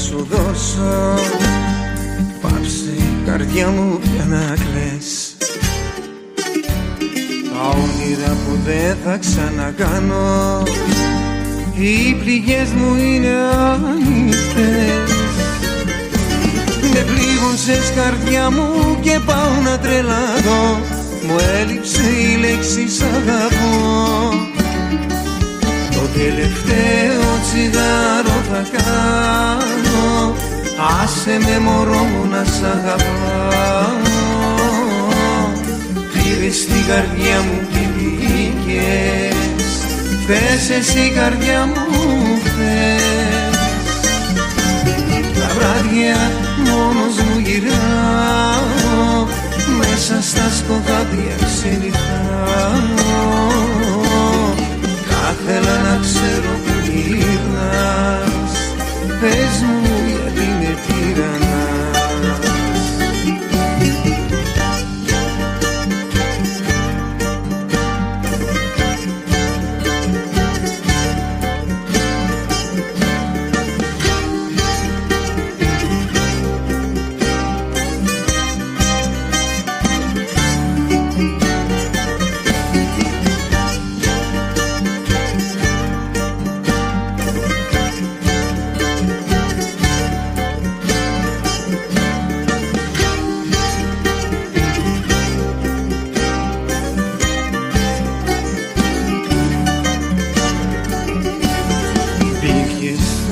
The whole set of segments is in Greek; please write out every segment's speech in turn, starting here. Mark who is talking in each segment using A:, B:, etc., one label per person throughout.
A: σου δώσω. Πάψε η καρδιά μου πια να κλαις. Τα όνειρα που δεν θα ξανακάνω, οι πληγές μου είναι ανοιχτές. Με πλήγωσες καρδιά μου και πάω να τρελαθώ. Μου έλειψε η λέξη σ' αγαπώ. Το τελευταίο τσιγάρο θα κάνω. Άσε με μωρό μου να σ' αγαπάω. Πήρες την καρδιά μου και βγήκες. Θες εσύ καρδιά μου θες. Τα βράδια μόνος μου γυράω. Μέσα στα σκοτάδια ξενυχτάω. Θα ήθελα να ξέρω που γυρνάς. Πες μου γιατί με τυραννάς.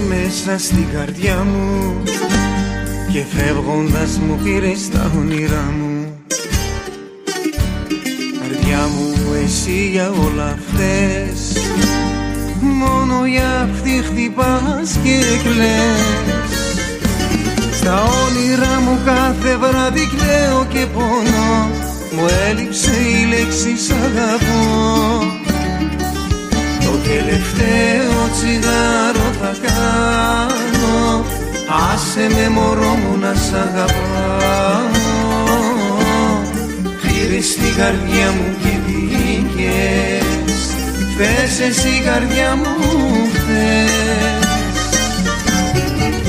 A: Μέσα στην καρδιά μου και φεύγοντας μου πήρες τα όνειρά μου. Καρδιά μου εσύ για όλα αυτές, μόνο για αυτή χτυπάς και κλαις. Στα όνειρά μου κάθε βράδυ κλαίω και πονώ. Μου έλειψε η λέξη σ' αγαπώ. Το τελευταίο τσιγάρο θα κάνω. Άσε με μωρό μου να σ' αγαπάω. Πήρες την καρδιά μου και βγήκες. Θες εσύ καρδιά μου θες.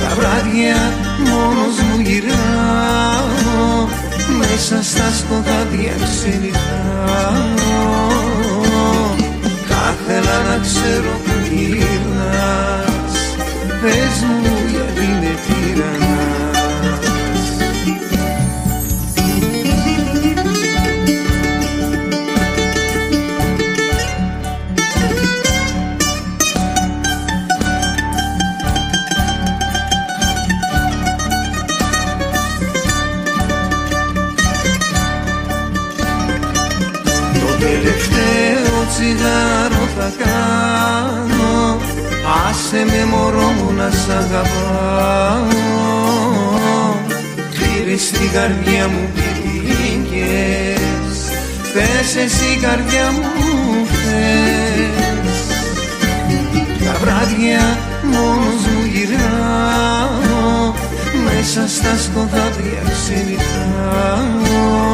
A: Τα βράδια μόνος μου γυράω. Μέσα στα σκοτάδια ξενυχτάω. Ήθελα να ξέρω που γυρνάς. Πες μου γιατί με τυραννάς. Το τελευταίο τσιγάρο θα κάνω. Άσε με μωρό μου να σ' αγαπάω. Πήρες την καρδιά μου και βγήκες. Θες εσύ καρδιά μου θες. Τα βράδια μόνος μου γυράω. Μέσα στα σκοτάδια ξενυχτάω.